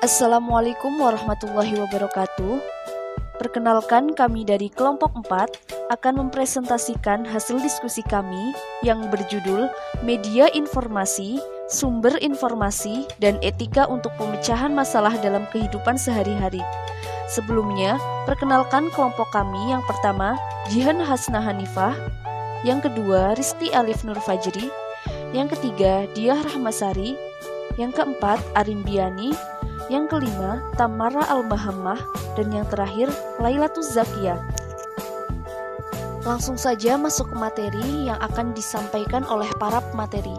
Assalamualaikum warahmatullahi wabarakatuh. Perkenalkan, kami dari kelompok 4 akan mempresentasikan hasil diskusi kami yang berjudul Media Informasi, Sumber Informasi, dan Etika untuk Pemecahan Masalah dalam Kehidupan Sehari-hari. Sebelumnya, perkenalkan kelompok kami. Yang pertama, Jihan Hasna Hanifah. Yang kedua, Rizky Alif Nur Fajri. Yang ketiga, Diah Rahmasari. Yang keempat, Arimbiani. Yang kelima, Tamara Al-Mahammah. Dan yang terakhir, Lailatuz Zakiyah. Langsung saja masuk ke materi yang akan disampaikan oleh para pemateri.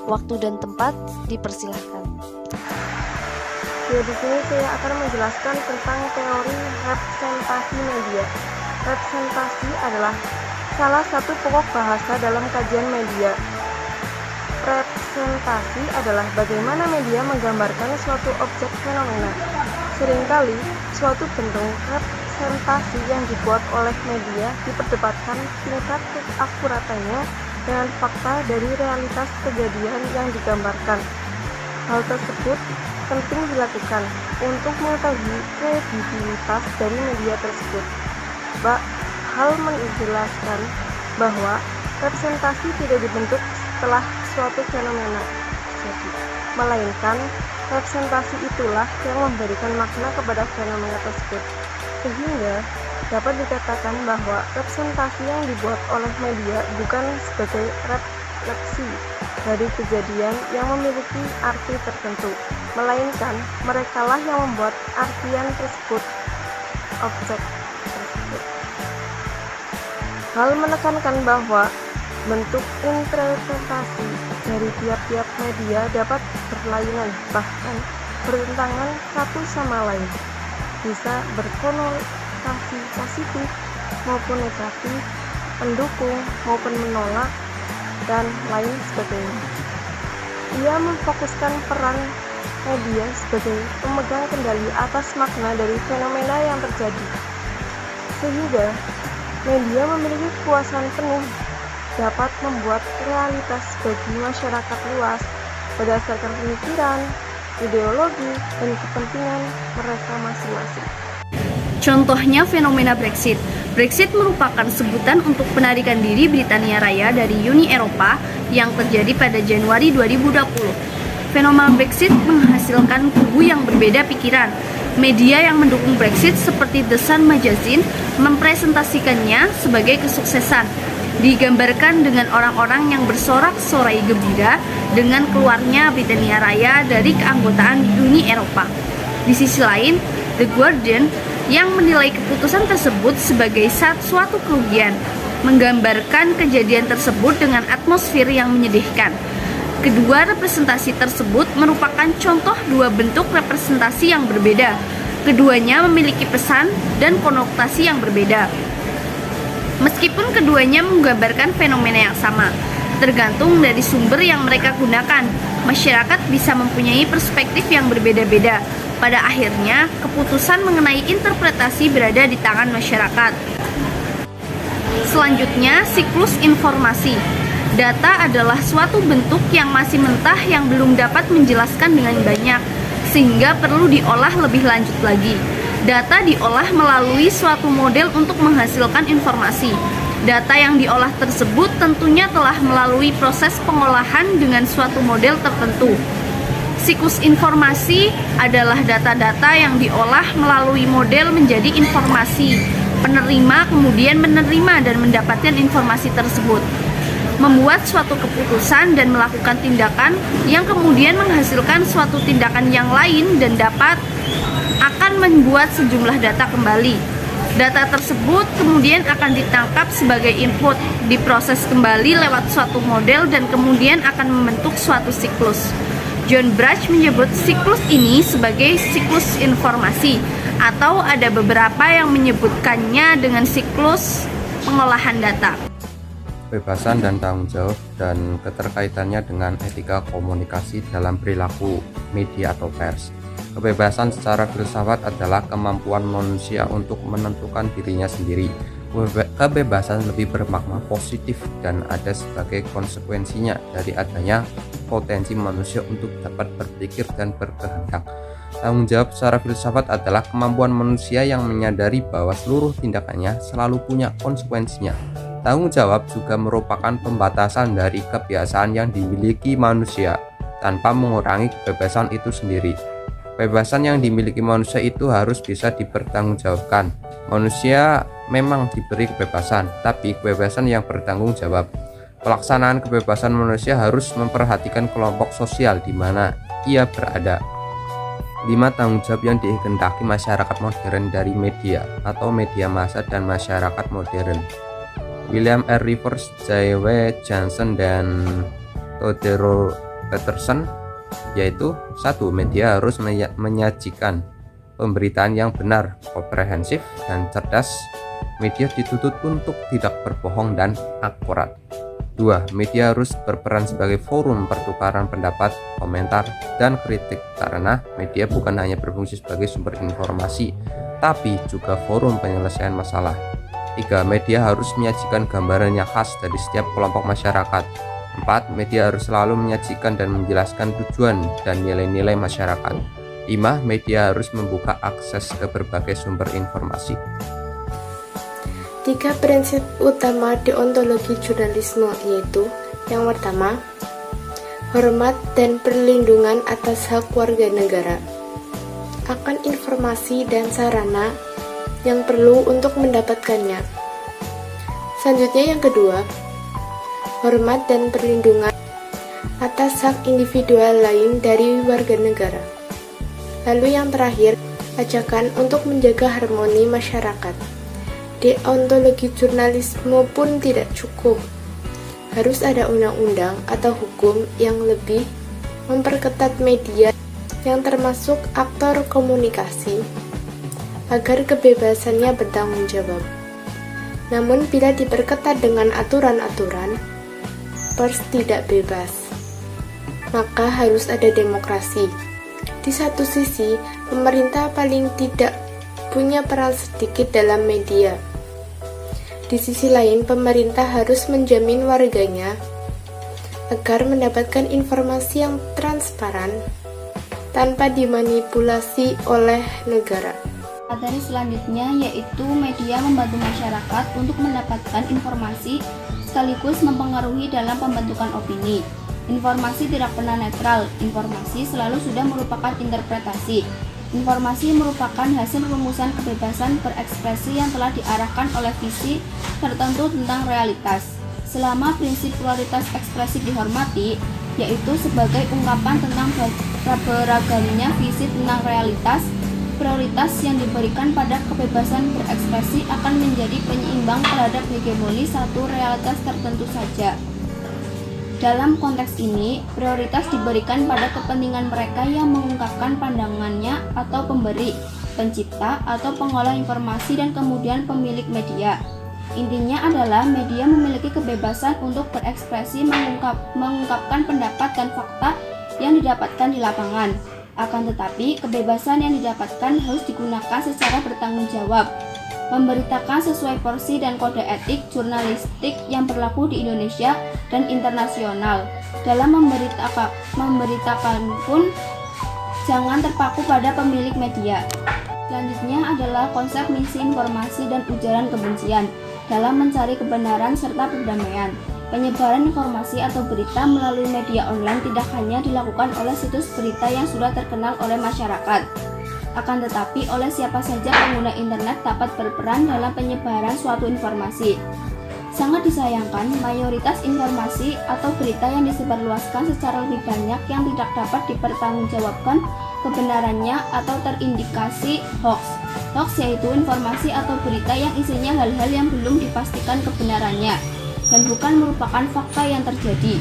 Waktu dan tempat dipersilahkan. Ya, di sini saya akan menjelaskan tentang teori representasi media. Representasi adalah salah satu pokok bahasa dalam kajian media. Representasi adalah bagaimana media menggambarkan suatu objek fenomena. Seringkali, suatu bentuk representasi yang dibuat oleh media diperdebatkan tingkat keakuratannya dengan fakta dari realitas kejadian yang digambarkan. Hal tersebut penting dilakukan untuk mengetahui kredibilitas dari media tersebut. Hal menjelaskan bahwa representasi tidak dibentuk setelah suatu fenomena terjadi, melainkan representasi itulah yang memberikan makna kepada fenomena tersebut. Sehingga dapat dikatakan bahwa representasi yang dibuat oleh media bukan sebagai refleksi dari kejadian yang memiliki arti tertentu, melainkan merekalah yang membuat artian tersebut, objek tersebut. Hal menekankan bahwa bentuk interpretasi dari tiap-tiap media dapat berlainan, bahkan bertentangan satu sama lain, bisa berkonotasi positif maupun negatif, mendukung maupun menolak, dan lain sebagainya. Ia memfokuskan peran media sebagai pemegang kendali atas makna dari fenomena yang terjadi, sehingga media memiliki kekuasaan penuh dapat membuat realitas bagi masyarakat luas berdasarkan pemikiran, ideologi, dan kepentingan mereka masing-masing. Contohnya fenomena Brexit. Brexit merupakan sebutan untuk penarikan diri Britania Raya dari Uni Eropa yang terjadi pada Januari 2020. Fenomena Brexit menghasilkan kubu yang berbeda pikiran. Media yang mendukung Brexit seperti The Sun Magazine mempresentasikannya sebagai kesuksesan. Digambarkan dengan orang-orang yang bersorak-sorai gembira dengan keluarnya Britania Raya dari keanggotaan Uni Eropa. Di sisi lain, The Guardian yang menilai keputusan tersebut sebagai suatu kerugian, menggambarkan kejadian tersebut dengan atmosfer yang menyedihkan. Kedua representasi tersebut merupakan contoh dua bentuk representasi yang berbeda. Keduanya memiliki pesan dan konotasi yang berbeda. Meskipun keduanya menggambarkan fenomena yang sama, tergantung dari sumber yang mereka gunakan, masyarakat bisa mempunyai perspektif yang berbeda-beda. Pada akhirnya, keputusan mengenai interpretasi berada di tangan masyarakat. Selanjutnya, siklus informasi. Data adalah suatu bentuk yang masih mentah yang belum dapat menjelaskan dengan banyak, sehingga perlu diolah lebih lanjut lagi. Data diolah melalui suatu model untuk menghasilkan informasi. Data yang diolah tersebut tentunya telah melalui proses pengolahan dengan suatu model tertentu. Siklus informasi adalah data-data yang diolah melalui model menjadi informasi. Penerima kemudian menerima dan mendapatkan informasi tersebut, membuat suatu keputusan dan melakukan tindakan yang kemudian menghasilkan suatu tindakan yang lain dan akan membuat sejumlah data kembali. Data tersebut kemudian akan ditangkap sebagai input, diproses kembali lewat suatu model dan kemudian akan membentuk suatu siklus. John Brach menyebut siklus ini sebagai siklus informasi, atau ada beberapa yang menyebutkannya dengan siklus pengolahan data. Kebebasan dan tanggung jawab dan keterkaitannya dengan etika komunikasi dalam perilaku media atau pers. Kebebasan secara filsafat adalah kemampuan manusia untuk menentukan dirinya sendiri. Kebebasan lebih bermakna positif dan ada sebagai konsekuensinya dari adanya potensi manusia untuk dapat berpikir dan berkehendak. Tanggung jawab secara filsafat adalah kemampuan manusia yang menyadari bahwa seluruh tindakannya selalu punya konsekuensinya. Tanggung jawab juga merupakan pembatasan dari kebiasaan yang dimiliki manusia tanpa mengurangi kebebasan itu sendiri. Kebebasan yang dimiliki manusia itu harus bisa dipertanggungjawabkan. Manusia memang diberi kebebasan, tapi kebebasan yang bertanggung jawab. Pelaksanaan kebebasan manusia harus memperhatikan kelompok sosial di mana ia berada. 5 tanggung jawab yang dikehendaki masyarakat modern dari media atau media massa dan masyarakat modern. William R. Rivers, J. W. Johnson, dan Theodore Peterson, yaitu 1. Media harus menyajikan pemberitaan yang benar, komprehensif, dan cerdas. Media dituntut untuk tidak berbohong dan akurat. 2. Media harus berperan sebagai forum pertukaran pendapat, komentar, dan kritik karena media bukan hanya berfungsi sebagai sumber informasi, tapi juga forum penyelesaian masalah. 3. Media harus menyajikan gambaran yang khas dari setiap kelompok masyarakat. 4. Media harus selalu menyajikan dan menjelaskan tujuan dan nilai-nilai masyarakat. 5. Media harus membuka akses ke berbagai sumber informasi. 3 prinsip utama deontologi jurnalisme yaitu: yang pertama, hormat dan perlindungan atas hak warga negara akan informasi dan sarana yang perlu untuk mendapatkannya. Selanjutnya yang kedua, hormat dan perlindungan atas hak individual lain dari warga negara. Lalu yang terakhir, ajakan untuk menjaga harmoni masyarakat. Deontologi jurnalisme pun tidak cukup. Harus ada undang-undang atau hukum yang lebih memperketat media yang termasuk aktor komunikasi agar kebebasannya bertanggung jawab. Namun bila diperketat dengan aturan-aturan, pers tidak bebas. Maka harus ada demokrasi. Di satu sisi, pemerintah paling tidak punya peran sedikit dalam media. Di sisi lain, pemerintah harus menjamin warganya agar mendapatkan informasi yang transparan tanpa dimanipulasi oleh negara. Materi selanjutnya yaitu media membantu masyarakat untuk mendapatkan informasi sekaligus mempengaruhi dalam pembentukan opini. Informasi tidak pernah netral, informasi selalu sudah merupakan interpretasi. Informasi merupakan hasil rumusan kebebasan berekspresi yang telah diarahkan oleh visi tertentu tentang realitas. Selama prinsip pluralitas ekspresi dihormati, yaitu sebagai ungkapan tentang beragamnya visi tentang realitas, prioritas yang diberikan pada kebebasan berekspresi akan menjadi penyeimbang terhadap hegemoni satu realitas tertentu saja. Dalam konteks ini, prioritas diberikan pada kepentingan mereka yang mengungkapkan pandangannya atau pemberi, pencipta, atau pengolah informasi dan kemudian pemilik media. Intinya adalah media memiliki kebebasan untuk berekspresi mengungkapkan pendapat dan fakta yang didapatkan di lapangan. Akan tetapi, kebebasan yang didapatkan harus digunakan secara bertanggung jawab. Memberitakan sesuai porsi dan kode etik jurnalistik yang berlaku di Indonesia dan internasional. Dalam memberitakan pun jangan terpaku pada pemilik media. Selanjutnya adalah konsep misi informasi dan ujaran kebencian dalam mencari kebenaran serta perdamaian. Penyebaran informasi atau berita melalui media online tidak hanya dilakukan oleh situs berita yang sudah terkenal oleh masyarakat, akan tetapi oleh siapa saja pengguna internet dapat berperan dalam penyebaran suatu informasi. Sangat disayangkan, mayoritas informasi atau berita yang disebarluaskan secara lebih banyak yang tidak dapat dipertanggungjawabkan kebenarannya atau terindikasi hoax. Hoax yaitu informasi atau berita yang isinya hal-hal yang belum dipastikan kebenarannya dan bukan merupakan fakta yang terjadi.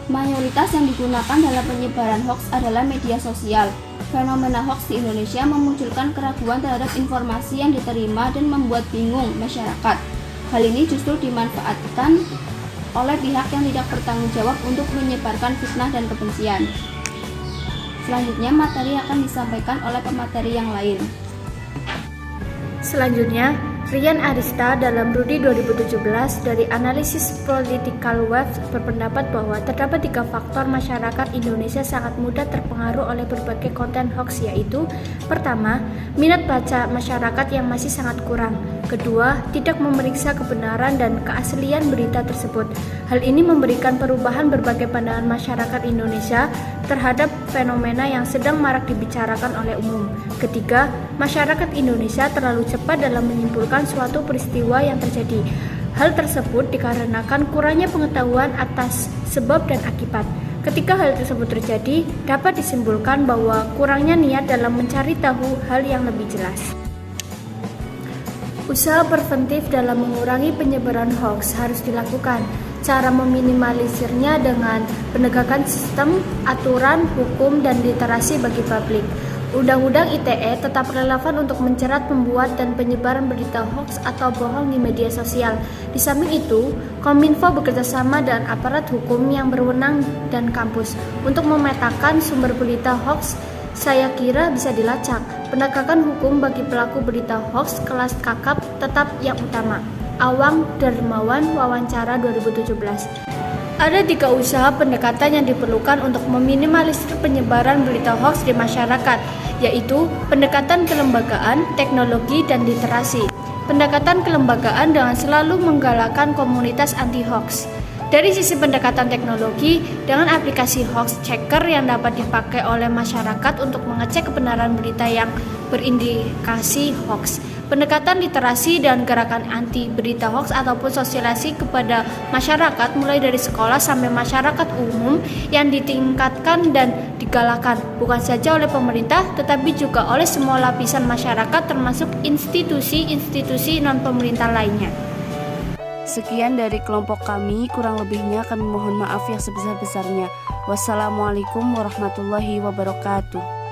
Mayoritas yang digunakan dalam penyebaran hoax adalah media sosial. Fenomena hoax di Indonesia memunculkan keraguan terhadap informasi yang diterima dan membuat bingung masyarakat. Hal ini justru dimanfaatkan oleh pihak yang tidak bertanggung jawab untuk menyebarkan fitnah dan kebencian. Selanjutnya, materi akan disampaikan oleh pemateri yang lain. Selanjutnya, Rian Arista dalam Rudi 2017 dari analisis Political Web berpendapat bahwa terdapat 3 faktor masyarakat Indonesia sangat mudah terpengaruh oleh berbagai konten hoax, yaitu pertama, minat baca masyarakat yang masih sangat kurang. Kedua, tidak memeriksa kebenaran dan keaslian berita tersebut. Hal ini memberikan perubahan berbagai pandangan masyarakat Indonesia terhadap fenomena yang sedang marak dibicarakan oleh umum. Ketiga, masyarakat Indonesia terlalu cepat dalam menyimpulkan suatu peristiwa yang terjadi. Hal tersebut dikarenakan kurangnya pengetahuan atas sebab dan akibat. Ketika hal tersebut terjadi, dapat disimpulkan bahwa kurangnya niat dalam mencari tahu hal yang lebih jelas. Usaha preventif dalam mengurangi penyebaran hoax harus dilakukan. Cara meminimalisirnya dengan penegakan sistem, aturan, hukum, dan literasi bagi publik. Undang-Undang ITE tetap relevan untuk menjerat pembuat dan penyebaran berita hoax atau bohong di media sosial. Di samping itu, Kominfo bekerjasama dengan aparat hukum yang berwenang dan kampus untuk memetakan sumber berita hoax. Saya kira bisa dilacak. Penegakan hukum bagi pelaku berita hoax kelas kakap tetap yang utama. Awang Darmawan, wawancara 2017. Ada 3 usaha pendekatan yang diperlukan untuk meminimalisir penyebaran berita hoax di masyarakat, yaitu pendekatan kelembagaan, teknologi, dan literasi. Pendekatan kelembagaan dengan selalu menggalakkan komunitas anti-hoax. Dari sisi pendekatan teknologi, dengan aplikasi hoax checker yang dapat dipakai oleh masyarakat untuk mengecek kebenaran berita yang berindikasi hoax. Pendekatan literasi dan gerakan anti berita hoax ataupun sosialisasi kepada masyarakat mulai dari sekolah sampai masyarakat umum yang ditingkatkan dan digalakkan bukan saja oleh pemerintah tetapi juga oleh semua lapisan masyarakat termasuk institusi-institusi non-pemerintah lainnya. Sekian dari kelompok kami, kurang lebihnya kami mohon maaf yang sebesar-besarnya. Wassalamualaikum warahmatullahi wabarakatuh.